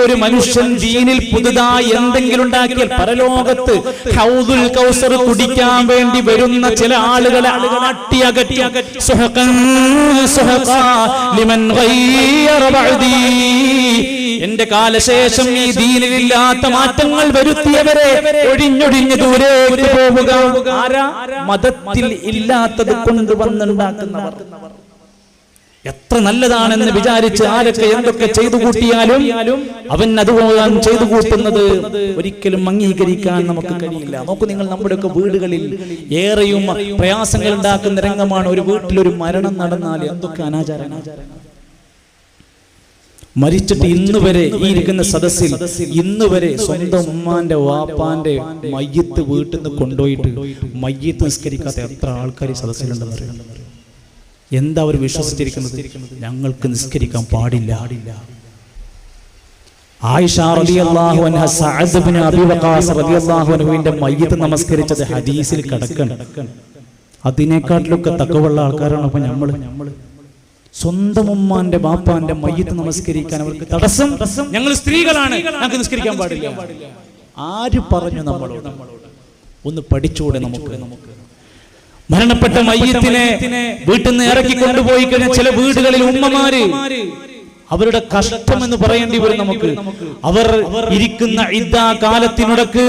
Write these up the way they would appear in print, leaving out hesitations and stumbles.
ഒരു മനുഷ്യൻ ദീനിൽ പുതുതായി എന്തെങ്കിലും ഉണ്ടാക്കിയാൽ പരലോകത്ത് ഹൗദുൽ കൗസർ കുടിക്കാൻ വേണ്ടി വരുന്ന ചില ആളുകളെ ആട്ടി അകറ്റി എന്റെ കാലശേഷം ഈ ദീനിലില്ലാത്ത മാറ്റങ്ങൾ വരുത്തിയവരെ ഒഴിഞ്ഞൊഴിഞ്ഞ് ദൂരേക്ക് പോവുക. ആരാ? മതത്തിൽ ഇല്ലാത്തത് കൊണ്ടുവന്നുണ്ടാക്കുന്നവർ. എത്ര നല്ലതാണെന്ന് വിചാരിച്ച് ആരൊക്കെ എന്തൊക്കെ ചെയ്തു കൂട്ടിയാലും അവൻ അതുപോലെ ചെയ്തു കൂട്ടുന്നത് ഒരിക്കലും അംഗീകരിക്കാൻ നമുക്ക് കഴിയില്ല. നോക്കൂ നിങ്ങൾ, നമ്മുടെയൊക്കെ വീടുകളിൽ ഏറെയും പ്രയാസങ്ങൾ ഉണ്ടാക്കുന്ന രംഗമാണ് ഒരു വീട്ടിലൊരു മരണം നടന്നാൽ എന്തൊക്കെ അനാചാരം. മരിച്ചിട്ട് ഇന്നുവരെ ഈ ഇരിക്കുന്ന സദസ്സിൽ ഇന്നുവരെ സ്വന്തം ഉമ്മാന്റെ വാപ്പാന്റെ മയ്യത്ത് വീട്ടിൽ നിന്ന് കൊണ്ടുപോയിട്ട് മയ്യത്ത് നിസ്കരിക്കാത്ത എത്ര ആൾക്കാർ ഈ സദസ്സിലുണ്ടെന്ന് അറിയാം. എന്താ അവർ വിശ്വസിച്ചിരിക്കുന്നത്? ഞങ്ങൾക്ക് നിസ്കരിക്കാൻ പാടില്ല. ആയിഷ റളിയല്ലാഹു അൻഹ സഅദ് ഇബ്നു അബീ വഖാസ് റളിയല്ലാഹു അൻഹുവിന്റെ മയ്യിത്ത് നമസ്കരിച്ചത് ഹദീസിൽ കിടക്കണം. അതിനേക്കാട്ടിലൊക്കെ തഖ്വയുള്ള ആൾക്കാരാണ് അപ്പൊ നമ്മൾ. സ്വന്തം ഉമ്മാന്റെ ബാപ്പാന്റെ മയ്യിത്ത് നമസ്കരിക്കാൻ അവർക്ക് തടസ്സം. ഞങ്ങൾ സ്ത്രീകളാണ്, ഞങ്ങൾക്ക് നിസ്കരിക്കാൻ പാടില്ല. ആര് പറഞ്ഞു നമ്മളോട്? ഒന്ന് പഠിച്ചുകൂടെ നമുക്ക്? മരണപ്പെട്ട മയ്യിത്തിനെ വീട്ടിൽ നിന്ന് ഇറക്കി കൊണ്ടുപോയി കഴിഞ്ഞാൽ ചില വീടുകളിൽ ഉമ്മമാര് അവരുടെ കഷ്ടം എന്ന് പറയേണ്ടി വരും നമുക്ക്. അവർ ഇരിക്കുന്ന ഇദ്ദാ കാലത്തിനിടക്ക്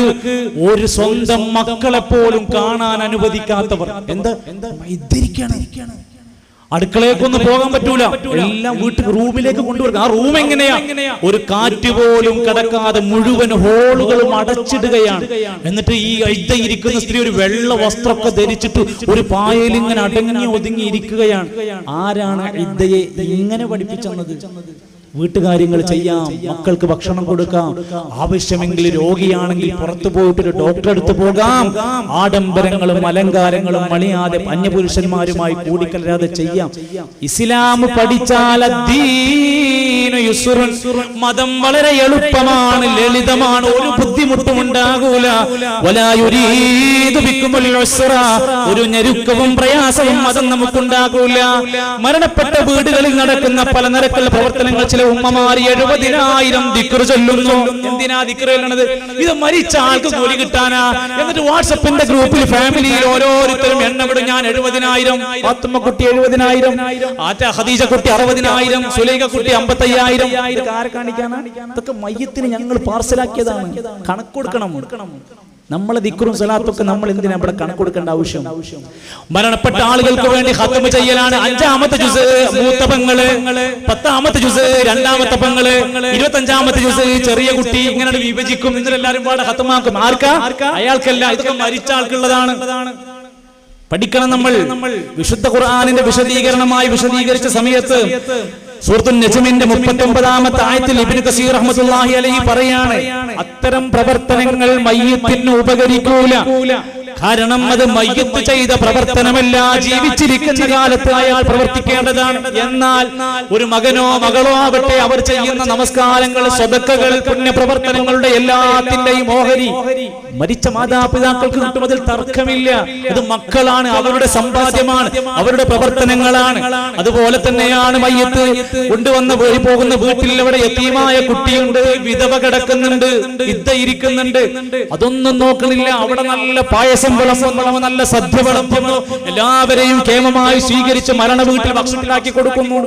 ഒരു സ്വന്തം മക്കളെ പോലും കാണാൻ അനുവദിക്കാത്തവർ. എന്താ ഇദ്ദിരിക്കാണ്? അടുക്കളേക്കൊന്നും പോകാൻ പറ്റൂല, എല്ലാം വീട്ടിൽ റൂമിലേക്ക് കൊണ്ടുവരും. ആ റൂം എങ്ങനെയാ? ഒരു കാറ്റ് പോലും കടക്കാതെ മുഴുവൻ ഹോളുകളും അടച്ചിടുകയാണ്. എന്നിട്ട് ഈ ഇരിക്കുന്ന സ്ത്രീ ഒരു വെള്ള വസ്ത്രമൊക്കെ ധരിച്ചിട്ട് ഒരു പായയിൽ ഇങ്ങനെ അടങ്ങി ഒതുങ്ങി ഇരിക്കുകയാണ്. ആരാണ് ഇദ്ദയെ ഇങ്ങനെ പഠിപ്പിച്ചത്? വീട്ടുകാര്യങ്ങൾ ചെയ്യാം, മക്കൾക്ക് ഭക്ഷണം കൊടുക്കാം, ആവശ്യമെങ്കിൽ രോഗിയാണെങ്കിൽ പുറത്തു പോയിട്ട് ഒരു ഡോക്ടറെ അടുത്ത് പോകാം, ആഡംബരങ്ങളും അലങ്കാരങ്ങളും മണിയാതെ അന്യപുരുഷന്മാരുമായി കൂടിക്കലരാതെ ചെയ്യാം. ഇസ്ലാം പഠിച്ചാൽ മതം വളരെ എളുപ്പമാണ്, ലളിതമാണ്, ഒരു ബുദ്ധിമുട്ടും ഉണ്ടാകൂല. ഒരു ഞെരുക്കവും പ്രയാസവും മതം നമുക്കുണ്ടാകൂല. മരണപ്പെട്ട വീടുകളിൽ നടക്കുന്ന പല നിരക്കുള്ള പ്രവർത്തനങ്ങൾ ചില ഉമ്മമാർ 70,000 ദിക്ർ ചൊല്ലുന്നു. എന്തിനാ ദിക്ർ ചൊല്ലണത്? ഇത് മരിച്ച ആൾക്ക് കൂലി കിട്ടാനാ. എന്നിട്ട് വാട്സപ്പിന്റെ ഗ്രൂപ്പിൽ ഫാമിലിയിൽ ഓരോരുത്തരും എണ്ണപ്പെടും. ഞാൻ 70,000, ഫാത്തിമ കുട്ടി 70,000, ഖദീജ കുട്ടി 60,000, സുലൈഖ കുട്ടി 55,000. ആരെ കാണിക്കാനാ? ഇതൊക്കെ മയ്യത്തിന് ഞങ്ങൾ പാർസലാക്കിയതാണ്. കണക്ക് കൊടുക്കണം. നമ്മളെ ദിക്റും സലാത്തൊക്കെ നമ്മൾ എന്തിനാ ഇവിടെ കണക്ക് കൊടുക്കേണ്ട ആവശ്യം? മരണപ്പെട്ട ആളുകൾക്ക് വേണ്ടി ഖത്മ ചെയ്യലാണ്. 5-ാമത്തെ ജുസ് മൂത്ത പെങ്ങള്, 10-ാമത്തെ ജുസ് രണ്ടാമത്തെ പെങ്ങള്, 25-ാമത്തെ ജുസ് ചെറിയ കുട്ടി. ഇങ്ങനെ വിഭജിക്കും. എന്നിട്ടെല്ലാരും പാടെ ഖത്മാക്കും. ആർക്കാ? അയാൾക്കല്ല. ഇതൊക്കെ മരിച്ച ആൾക്കുള്ളതാണ്. പഠിക്കണം നമ്മൾ. വിശുദ്ധ ഖുർആനിന്റെ വിശദീകരണമായി വിശദീകരിച്ച സമയത്ത് സൂറത്തുൻ നജ്മിന്റെ 39-ാമത്തെ ആയത്തിൽ ഇബ്നു കസീർ റഹ്മത്തുള്ളാഹി അലൈഹി പറയാണ്, അത്തരം പ്രവർത്തനങ്ങൾ മയ്യിത്തിന് ഉപകരിക്കൂല. കാരണം അത് മയ്യിത്ത് ചെയ്ത പ്രവർത്തനമല്ല, ജീവിച്ചിരിക്കുന്ന കാലത്ത് അയാൾ പ്രവർത്തിക്കേണ്ടതാണ്. എന്നാൽ ഒരു മകനോ മകളോ ആവട്ടെ, അവർ ചെയ്യുന്ന നമസ്കാരങ്ങൾ, സ്വതക്കകൾ, പുണ്യപ്രവർത്തനങ്ങളുടെ എല്ലാത്തിന്റെയും ഓഹരി മരിച്ച മാതാപിതാക്കൾക്ക് കിട്ടും. അതിൽ തർക്കമില്ല. ഇത് മക്കളാണ്, അവരുടെ സമ്പാദ്യമാണ്, അവരുടെ പ്രവർത്തനങ്ങളാണ്. അതുപോലെ തന്നെയാണ് മയ്യിത്ത് കൊണ്ടുവന്ന പോകുന്ന വീട്ടിൽ അവിടെ യതീമായ കുട്ടിയുണ്ട്, വിധവ കിടക്കുന്നുണ്ട്, ഇദ്ദ ഇരിക്കുന്നുണ്ട്, അതൊന്നും നോക്കണില്ല. അവിടെ നല്ല പായസം വിളമ്പുന്നു, നല്ല സദ്യ വിളമ്പുന്നു, എല്ലാവരെയും ക്ഷേമമായി സ്വീകരിച്ച് മരണ വീട്ടിൽ ഭക്ഷണത്തിലാക്കി കൊടുക്കുന്നു.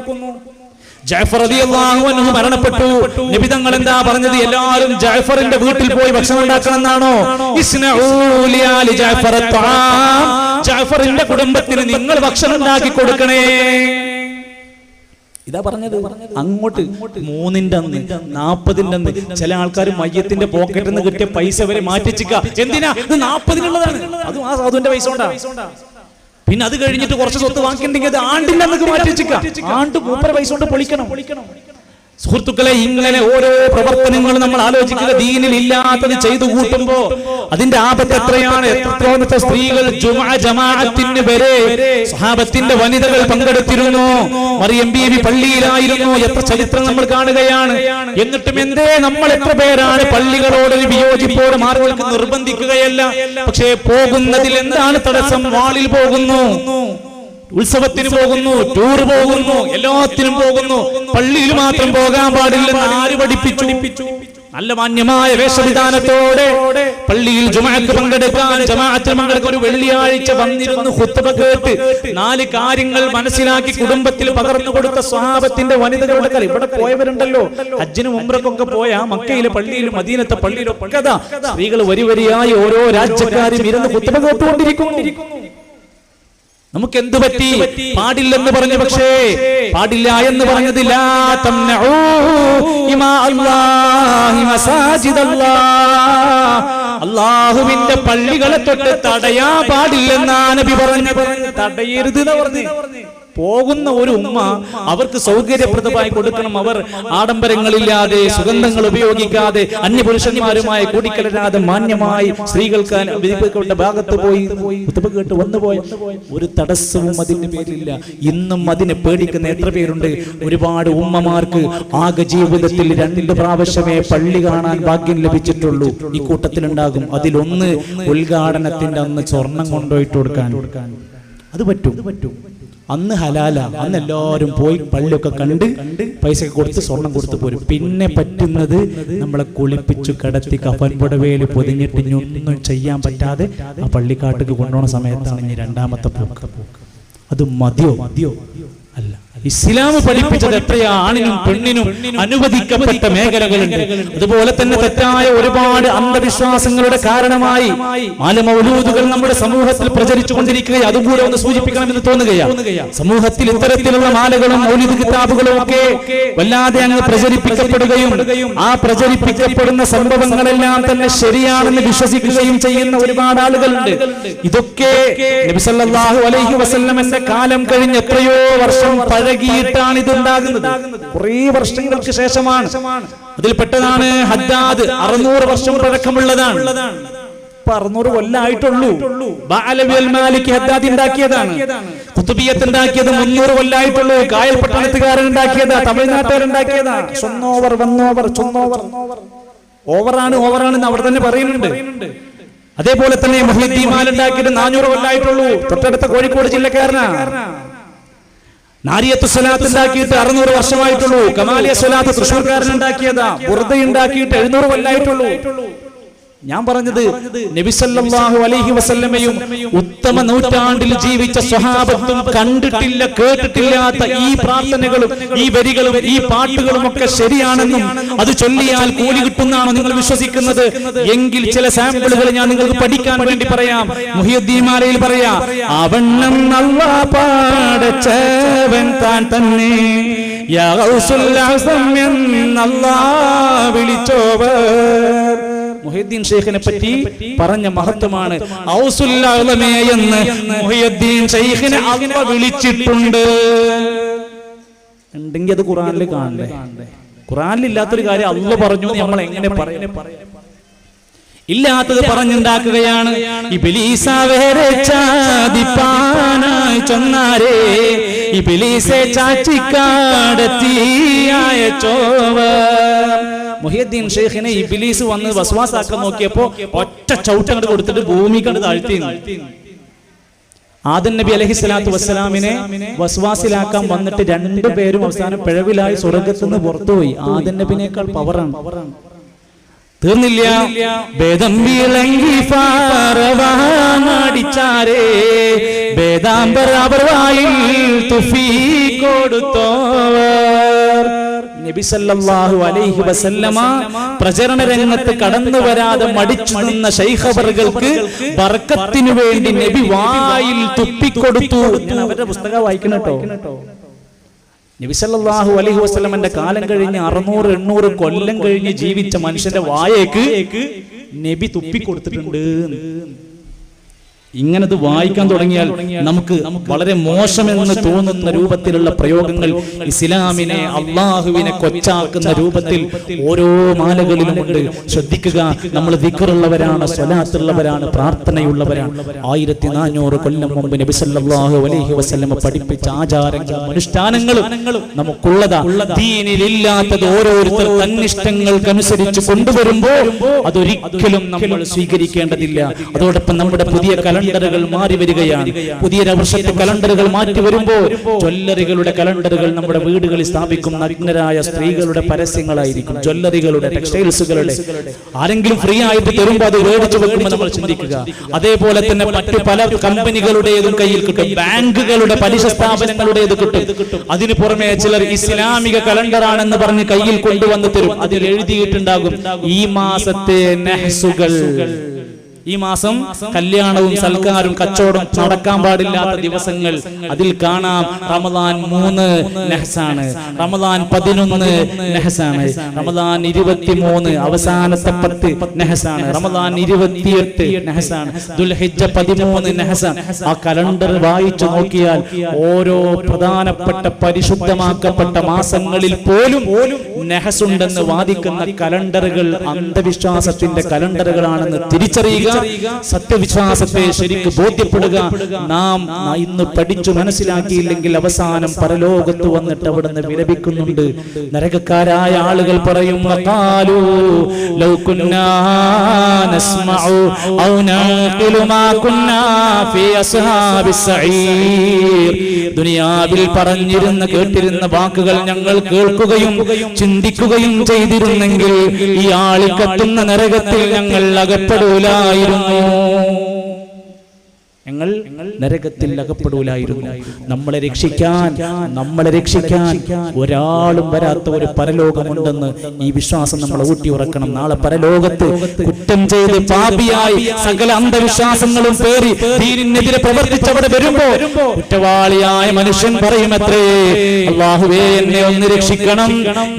ജഅഫർ റളിയല്ലാഹു അൻഹു മരണപ്പെട്ടു. നബി തങ്ങൾ എന്താ പറഞ്ഞത്? എല്ലാവരും ജഅഫറിന്റെ വീട്ടിൽ പോയി ഭക്ഷണം ഉണ്ടാക്കണമെന്നാണോ? ഇസ്നഊ ലിആലി ജഅഫർ അത്ആം, ജഅഫറിന്റെ കുടുംബത്തിന് നിങ്ങൾ ഭക്ഷണം ഉണ്ടാക്കി കൊടുക്കണേ. ഇതാ പറഞ്ഞത്. അങ്ങോട്ട് 3-ന്റെ അന്ന് 40-ന്റെ അന്ന് ചില ആൾക്കാർ മയ്യത്തിന്റെ പോക്കറ്റിൽ നിന്ന് കിട്ടിയ പൈസ വരെ മാറ്റിച്ചിക്ക. എന്തിനാ? ഇത് 40-നുള്ളതാണ്. അതും ആ സാധുവിന്റെ പൈസ കൊണ്ടാ. പിന്നെ അത് കഴിഞ്ഞിട്ട് കുറച്ച് സ്വത്ത് വാങ്ങിയിട്ടുണ്ടെങ്കിൽ അത് ആണ്ടിന്റെ അന്നൊക്കെ മാറ്റിച്ചിക്ക. ആണ്ട് മൂപ്പര പൈസ കൊണ്ട് പൊളിക്കണം. സുഹൃത്തുക്കളെ, ഇങ്ങനെ ഓരോ പ്രവർത്തനങ്ങളും നമ്മൾ ആലോചിക്കുക. ദീനിൽ ഇല്ലാത്തത് ചെയ്തു കൂട്ടുമ്പോ അതിന്റെ ആപത്ത് എത്രയാണ്. എത്രത്തോളത്തെ സ്ത്രീകൾ ജുമുഅ ജമാഅത്തിന് വരെ സ്വഹാബത്തിന്റെ വനിതകൾ പങ്കെടുത്തിരുന്നു. മറിയം ബീവി പള്ളിയിലായിരുന്നു. എത്ര ചരിത്രം നമ്മൾ കാണുകയാണ്. എന്നിട്ടും എന്തേ നമ്മൾ എത്ര പേരാണ് പള്ളികളോട് വിയോജിപ്പോടെ മാറുകൾക്ക് നിർബന്ധിക്കുകയല്ല. പക്ഷേ പോകുന്നതിൽ എന്താണ് തടസ്സം? വാളിൽ പോകുന്നു. ഉത്സവത്തിന് പോകുന്നു, ടൂർ പോകുന്നു, എല്ലാത്തിനും പോകുന്നു. പള്ളിയിൽ മാത്രം പോകാൻ പാടില്ലെന്ന് ആര് പഠിപ്പിച്ചു? നല്ല മാന്യമായ വേഷവിധാനത്തോടെ പള്ളിയിൽ ജുമുഅക്ക് പങ്കെടുക്കാൻ, ജമാഅത്തിൽ പങ്കെടുക്കാൻ ഒരു വെള്ളിയാഴ്ച വന്നിരുന്നു ഖുത്ബ കേട്ട് 4 കാര്യങ്ങൾ മനസ്സിലാക്കി കുടുംബത്തിൽ പകർന്നു കൊടുത്ത സ്വഹാബത്തിന്റെ വനിതകളുടെ കഥ. ഇവിടെ പോയവരുണ്ടല്ലോ, ഹജ്ജിനും ഉംറക്കൊക്കെ പോയ മക്കയിലെ പള്ളിയിലും മദീനത്തെ പള്ളിയിലും കഥ. സ്ത്രീകൾ വരിവരിയായി ഓരോ രാജ്യക്കാരും ഇരുന്ന് ഖുത്ബ കേട്ടുകൊണ്ടിരിക്കുന്നു. നമുക്ക് എന്തു പറ്റി? പാടില്ലെന്ന് പറഞ്ഞു. പക്ഷേ പാടില്ല എന്ന് പറഞ്ഞത് ലാ തംനഊ ഇമാ അല്ലാഹി മസാജിദല്ലാഹ്, അല്ലാഹുവിന്റെ പള്ളികളെ തൊട്ട് തടയാൻ പാടില്ലെന്നാണ് നബി പറഞ്ഞു. തടയരുത് എന്ന് പറഞ്ഞു. പോകുന്ന ഒരു ഉമ്മ അവർക്ക് സൗകര്യപ്രദമായി കൊടുക്കണം. അവർ ആഡംബരങ്ങളില്ലാതെ, സുഗന്ധങ്ങൾ ഉപയോഗിക്കാതെ, അന്യപുരുഷന്മാരുമായി കൂടിക്കലരാതെ മാന്യമായി സ്ത്രീകൾക്ക് ഭാഗത്ത് പോയി കേട്ട് വന്നുപോയ ഒരു തടസ്സവും അതിന്റെ പേരില്ല. ഇന്നും അതിനെ പേടിക്കുന്ന എത്ര പേരുണ്ട്? ഒരുപാട് ഉമ്മമാർക്ക് ആകെ ജീവിതത്തിൽ 2 പ്രാവശ്യമേ പള്ളി കാണാൻ ഭാഗ്യം ലഭിച്ചിട്ടുള്ളൂ. ഈ കൂട്ടത്തിലുണ്ടാകും. അതിലൊന്ന് ഉദ്ഘാടനത്തിന്റെ അന്ന് സ്വർണം കൊണ്ടുപോയിട്ട് കൊടുക്കാൻ. അത് പറ്റും. അന്ന് ഹലാല. അന്ന് എല്ലാവരും പോയി പള്ളിയൊക്കെ കണ്ട് പൈസ കൊടുത്ത് സ്വർണം കൊടുത്ത് പോരും. പിന്നെ പറ്റുന്നത് നമ്മളെ കുളിപ്പിച്ചു കിടത്തി കഫൻ പുടവയിൽ പൊതിഞ്ഞിട്ട് ഒന്നും ചെയ്യാൻ പറ്റാതെ ആ പള്ളിക്കാട്ടിക്ക് കൊണ്ടുപോകുന്ന സമയത്താണ് ഇനി 2ാമത്തെ പോക്ക്. അത് മതിയോ? അല്ല. ഇസ്ലാം പഠിപ്പിച്ചത് എത്രയാ ആണിനും പെണ്ണിനും അനുവദിക്കപ്പെട്ട മേഖലകളുണ്ട്. അതുപോലെ തന്നെ തെറ്റായ ഒരുപാട് അന്ധവിശ്വാസങ്ങളുടെ കാരണമായി മാലമൗലൂദുകൾ നമ്മുടെ സമൂഹത്തിൽ പ്രചരിച്ചു കൊണ്ടിരിക്കുകയാണ്. അതും കൂടെ ഒന്ന് സൂചിപ്പിക്കണമെന്ന് തോന്നുകയാണ്. സമൂഹത്തിൽ ഇത്തരത്തിലുള്ള മാലകളും മൗലിദ് കിതാബുകളും ഒക്കെ വല്ലാതെ അങ്ങ് പ്രചരിപ്പിക്കപ്പെടുകയും ആ പ്രചരിപ്പിക്കപ്പെടുന്ന സംഭവങ്ങളെല്ലാം തന്നെ ശരിയാണെന്ന് വിശ്വസിക്കുകയും ചെയ്യുന്ന ഒരുപാട് ആളുകളുണ്ട്. ഇതൊക്കെ നബി സല്ലല്ലാഹു അലൈഹി വസല്ലമയുടെ കാലം കഴിഞ്ഞ് എത്രയോ വർഷം പഴകിയിട്ടാണ് ഇതുണ്ടാകുന്നത്. കുറേ വർഷങ്ങൾക്ക് ശേഷമാണ്. അതിൽപ്പെട്ടതാണ് ഹദ്ദാദ്. 600 വർഷം പഴക്കമുള്ളതാണ്. 600 കൊല്ലമായിട്ടുള്ളൂ. ഹദ്ദാദ് ഉണ്ടാക്കിയതാണ്. കുത്തുബിയ്യത്ത് ഉണ്ടാക്കിയത് 300 കൊല്ലമായിട്ടുള്ളൂ. കായൽ പട്ടണത്തുകാരൻ ഉണ്ടാക്കിയതാ, തമിഴ്നാട്ടുകാരുണ്ടാക്കിയതാ. ഓവറാണ് അവിടെ തന്നെ പറയുന്നുണ്ട്. അതേപോലെ തന്നെ മുഹ്യിദ്ദീൻ ഉണ്ടാക്കിയത് 400 കൊല്ലമായിട്ടുള്ളൂ. തൊട്ടടുത്ത കോഴിക്കോട് ജില്ലക്കാരനാണ്. നാരിയത്തു സ്വലാത്ത് ഉണ്ടാക്കിയിട്ട് 600 വർഷമായിട്ടുള്ളൂ. കമാലിയ സ്വലാത്ത് തൃശ്ശൂർക്കാരൻ ഉണ്ടാക്കിയതാ. ബുർദ ഉണ്ടാക്കിയിട്ട് 700 കൊല്ലമായിട്ടുള്ളൂ. ഞാൻ പറഞ്ഞത് നബി സല്ലല്ലാഹു അലൈഹി വസല്ലമയും ഉത്തമ നൂറ്റാണ്ടിൽ ജീവിച്ച സ്വഹാബത്തും കണ്ടിട്ടില്ല, കേട്ടിട്ടില്ലാത്ത ഈ പ്രാർത്ഥനകളും ഈ വരികളും ഈ പാട്ടുകളും ഒക്കെ ശരിയാണെന്നും അത് ചൊല്ലിയാൽ കൂലി കിട്ടുന്നതാണോ നിങ്ങൾ വിശ്വസിക്കുന്നത്? എങ്കിൽ ചില സാമ്പിളുകൾ ഞാൻ നിങ്ങൾക്ക് പഠിക്കാൻ വേണ്ടി പറയാം. മുഹ്യിദ്ദീൻ മാലയിൽ പറയാം, അവണ്ണം അല്ലാഹ് പാടച്ചവൻ താൻ തന്നെ യാ ഗൗസുൽ അസം എന്നല്ലാഹ് വിളിച്ചോവർ. മുഹ്യിദ്ദീൻ ഷെയ്ഖിനെ പറ്റി പറഞ്ഞ മഹത്വമാണ്. ഔസുൽ അഅ്ലമേ എന്ന് മുഹ്യിദ്ദീൻ ഷെയ്ഖിനെ അല്ലാഹ് വിളിച്ചിട്ടുണ്ട്. ഉണ്ടെങ്കിൽ അത് ഖുർആനിൽ കാണണ്ടേ? ഖുർആനിൽ ഇല്ലാത്തൊരു കാര്യം അല്ലാഹ് പറഞ്ഞു നമ്മൾ എങ്ങനെ പറയും? ഇല്ലാത്തത് പറഞ്ഞുണ്ടാക്കുകയാണ്. ഇബ്ലീസാ വേറെ ചാദിപ്പാനായി ചൊന്നാരേ ഇബ്ലീസെ ചാച്ചിക്കാടത്തിയായ ചോവർ. മുഹ്യിദ്ദീൻ ഷെയ്ഖിനെ ഇബ്ലീസ് വന്ന് വസ്വാസാക്കാൻ നോക്കിയപ്പോ ഒറ്റ ചവിട്ടങ്ങട് കൊടുത്തിട്ട് ഭൂമി കണ്ട് താഴ്ത്തി. ആദം നബി അലൈഹിസ്സലാത്തു വസ്സലാമിനെ വസ്വാസിലാക്കാൻ വന്നിട്ട് 2 പേരും അവസാനം പിഴവിലായി സ്വർഗ്ഗത്തിൽ നിന്ന് പുറത്തുപോയി. ആദം നബിനേക്കാൾ പവറാണ്. തീർന്നില്ല. ഭേദം വിളങ്ങി പാറവാടിച്ചാരേ ഭേദാംബർ അവർ വായിൽ തുഫീ കൊടുത്തോവർ. നബി സല്ലല്ലാഹു അലൈഹി വസല്ലമ പ്രചരണ രംഗത്ത് കടന്നു വരാതെ മടിച്ചു നിന്ന ശൈഖവറുകൾക്ക് ബർക്കത്തിനു വേണ്ടി നബി വായിൽ തുപ്പിക്കൊടുത്തു. ഞാൻ അവരുടെ പുസ്തകം വായിക്കണട്ടോ. നബി സല്ലല്ലാഹു അലൈഹി വസല്ലമന്റെ കാലം കഴിഞ്ഞ് 600-800 കൊല്ലം കഴിഞ്ഞ് ജീവിച്ച മനുഷ്യന്റെ വായേക്ക് നബി തുപ്പിക്കൊടുത്തിട്ടുണ്ട്. ഇങ്ങനത് വായിക്കാൻ തുടങ്ങിയാൽ നമുക്ക് വളരെ മോശമെന്ന് തോന്നുന്ന രൂപത്തിലുള്ള പ്രയോഗങ്ങൾ, ഇസ്ലാമിനെ അള്ളാഹുവിനെ കൊച്ചാക്കുന്ന രൂപത്തിൽ ഓരോ മാലകളിലുമുണ്ട്. ശ്രദ്ധിക്കുക, നമ്മൾ ദിക്റുള്ളവരാണ്, സ്വലാത്തുള്ളവരാണ്, പ്രാർത്ഥനയുള്ളവരാണ്. 1400 കൊല്ലം മുമ്പ് നബി സല്ലല്ലാഹു അലൈഹി വസല്ലം പഠിപ്പിച്ച ആചാരങ്ങളും അനുഷ്ഠാനങ്ങളും നമുക്കുള്ളതാ. ദീനിലില്ലാത്തത് ഓരോരുത്തർ തന്നിഷ്ടങ്ങൾക്കനുസരിച്ച് കൊണ്ടുവരുമ്പോൾ അതൊരിക്കലും നമ്മൾ സ്വീകരിക്കേണ്ടതില്ല. അതോടൊപ്പം നമ്മുടെ പുതിയ കലണ്ടറുകൾ മാറി വരികയാണ്. പുതിയ വർഷത്തെ കലണ്ടറുകൾ മാറ്റി വരുമ്പോൾ ജ്വല്ലറികളുടെ കലണ്ടറുകൾ നമ്മുടെ വീടുകളിൽ സ്ഥാപിക്കും നഗ്നരായ സ്ത്രീകളുടെ പരസ്യങ്ങളായിരിക്കും. ജ്വല്ലറികളുടെ, ടെക്സ്റ്റൈൽസുകളുടെ ആരെങ്കിലും ഫ്രീ ആയിട്ട് തരുമ്പോൾ അത് മേടിച്ചു വെക്കുമ്പോൾ നമ്മൾ ചിന്തിക്കുക. അതേപോലെ തന്നെ മറ്റു പല കമ്പനികളുടേതും കയ്യിൽ കിട്ടും, ബാങ്കുകളുടെ പലിശ സ്ഥാപനങ്ങളുടേത് കിട്ടും. അതിനു പുറമെ ചിലർ ഇസ്ലാമിക കലണ്ടറാണെന്ന് പറഞ്ഞ് കയ്യിൽ കൊണ്ടുവന്ന് തരും. അതിൽ എഴുതിയിട്ടുണ്ടാകും ഈ മാസത്തെ നെഹ്സുകൾ. ഈ മാസം കല്യാണവും സൽക്കാരും കച്ചവടം നടക്കാൻ പാടില്ലാത്ത ദിവസങ്ങൾ. അതിൽ കാണാം റമദാൻ 3 നെഹ്സാണ്, റമദാൻ 11 നെഹ്സാണ്, റമദാൻ 23 അവസാനത്തെ 10 നെഹ്സാണ്, റമദാൻ 28 നെഹ്സാണ്, ദുൽഹിജ്ജ 13 നെഹ്സാൻ. ആ കലണ്ടർ വായിച്ചു നോക്കിയാൽ ഓരോ പ്രധാനപ്പെട്ട പരിശുദ്ധമാക്കപ്പെട്ട മാസങ്ങളിൽ പോലും നെഹ്സുണ്ടെന്ന് വാദിക്കുന്ന കലണ്ടറുകൾ അന്ധവിശ്വാസത്തിന്റെ കലണ്ടറുകളാണെന്ന് തിരിച്ചറിയുക. സത്യവിശ്വാസത്തെ ശരിക്ക് ബോധ്യപ്പെടുക. നാം ഇന്ന് പഠിച്ചു മനസ്സിലാക്കിയില്ലെങ്കിൽ അവസാനം പരലോകത്ത് വന്നിട്ട് അവിടുന്ന് വിലപിക്കുന്നുണ്ട്. നരകക്കാരായ ആളുകൾ പറയും വഖാലൂ ലൗ കുന്നാ നസ്മഉ ഔ നഖിലു മാ കുന്നാ ഫീ അസ്ഹാബിസ് സഈർ. ദുനിയാവിൽ പറഞ്ഞിരുന്ന കേട്ടിരുന്ന വാക്കുകൾ ഞങ്ങൾ കേൾക്കുകയും ചിന്തിക്കുകയും ചെയ്തിരുന്നെങ്കിൽ ഈ ആളിക്കത്തുന്ന നരകത്തിൽ ഞങ്ങൾ അകപ്പെടൂലായിരുന്നു. ഞങ്ങൾ നരകത്തിൽ അകപ്പെടൂലായിരുന്നു. നമ്മളെ രക്ഷിക്കാൻ ഒരാളും വരാത്ത ഒരു പരലോകമുണ്ടെന്ന് ഈ വിശ്വാസം നമ്മൾ ഊട്ടിയുറക്കണം. നാളെ പരലോകത്ത് കുറ്റം ചെയ്ത് പാപിയായി സകല അന്ധവിശ്വാസങ്ങളും പേറി ദീനിനെതിരെ പ്രവർത്തിച്ചവിടെ വരുമ്പോ കുറ്റവാളിയായ മനുഷ്യൻ പറയുമത്രേ, അല്ലാഹുവേ എന്നെ ഒന്ന് രക്ഷിക്കണം,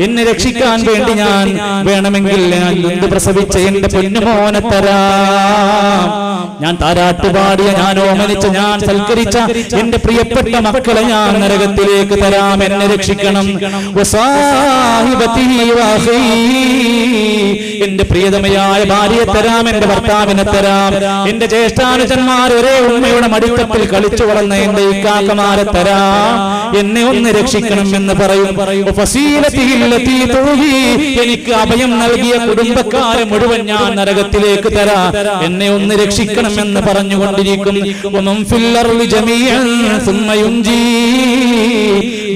എന്നെ രക്ഷിക്കാൻ വേണ്ടി ഞാൻ വേണമെങ്കിൽ ഞാൻ നൊന്ത് പ്രസവിച്ച എന്റെ പൊന്നുമോനെ തരാം, ഞാൻ താരാട്ടുപാടിയ, ഞാൻ ഓമനിച്ച, ഞാൻ സൽക്കരിച്ച എന്റെ പ്രിയപ്പെട്ട മക്കളെ ഞാൻ നരകത്തിലേക്ക് തരാം, എന്നെ രക്ഷിക്കണം. എന്റെ പ്രിയതമയായ ഭാര്യയെ തരാം, എന്റെ ഭർത്താവിനെ തരാം, എന്റെ ജ്യേഷ്ഠാനുജന്മാർ ഒരേ ഉമ്മയുടെ മടിത്തത്തിൽ കളിച്ചു വളർന്ന എന്റെ ഇക്കാക്കമാരെ തരാം, എന്നെ ഒന്ന് രക്ഷിക്കണം എന്ന് പറയും. എനിക്ക് അഭയം നൽകിയ കുടുംബക്കാരെ മുഴുവൻ ഞാൻ നരകത്തിലേക്ക് തരാം, എന്നെ ഒന്ന് രക്ഷിക്കണം എന്ന് പറഞ്ഞുകൊണ്ടിരിക്കും.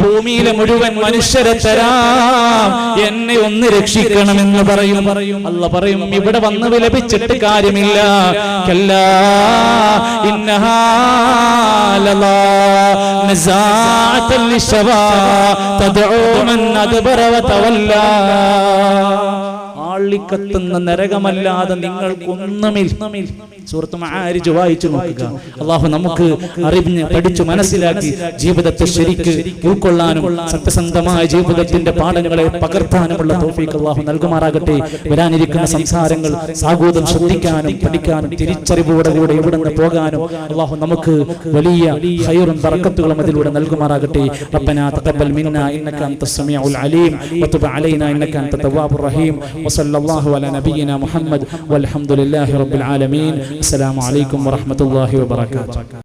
ഭൂമിയിലെ മുഴുവൻ മനുഷ്യരെ തരാം, എന്നെ ഒന്ന് രക്ഷിക്കണമെന്ന് പറയും. അല്ലാഹ് പറയും, ഇവിടെ വന്ന് വിലപിച്ചിട്ട് കാര്യമില്ല. കല്ലാ ഇന്നഹാ ലലാ നസാഅത്തൻ ലിശവാ തദ്ഉ മൻ അദ്ബറ വതവല്ലാ. ആളിക്കത്തുന്ന നരകമല്ലാതെ നിങ്ങൾക്കൊന്നുമില്ല. സൂറത്ത് മആരിജ് വായിച്ചു നോക്കുക. അല്ലാഹു നമുക്ക് അറിഞ്ഞ് പഠിച്ചു മനസ്സിലാക്കി ജീവിതത്തെ ശരിക്ക് ഉൾക്കൊള്ളാനും സത്യസന്ധമായ ജീവിതത്തിന്റെ പാഠങ്ങളെ പകർത്താനുമുള്ള തൗഫീഖ് അല്ലാഹു നൽകുമാറാകട്ടെ. വരാനിരിക്കുന്ന സംസാരങ്ങൾ സാഗൂതം ശ്രദ്ധിക്കാനും പഠിക്കാനും തിരിച്ചറിവോടെ കൂടെ ഇവിടുന്ന് പോകാനും അല്ലാഹു നമുക്ക് വലിയ ഖൈറും ബറക്കത്തുകളും അതിലൂടെ നൽകുമാറാകട്ടെ. റബ്ബനാ തഖബ്ബൽ മിന്നാ ഇന്നക അൻതസ് സമീഉൽ അലീം വതുബ് അലൈനാ ഇന്നക അൻത തവ്വാബുർ റഹീം വസല്ലല്ലാഹു അലാ നബിയിനാ മുഹമ്മദ് വൽഹംദുലില്ലാഹി റബ്ബിൽ ആലമീൻ. അസ്സലാമു അലൈക്കും വറഹ്മത്തുള്ളാഹി വബറകാതുഹു.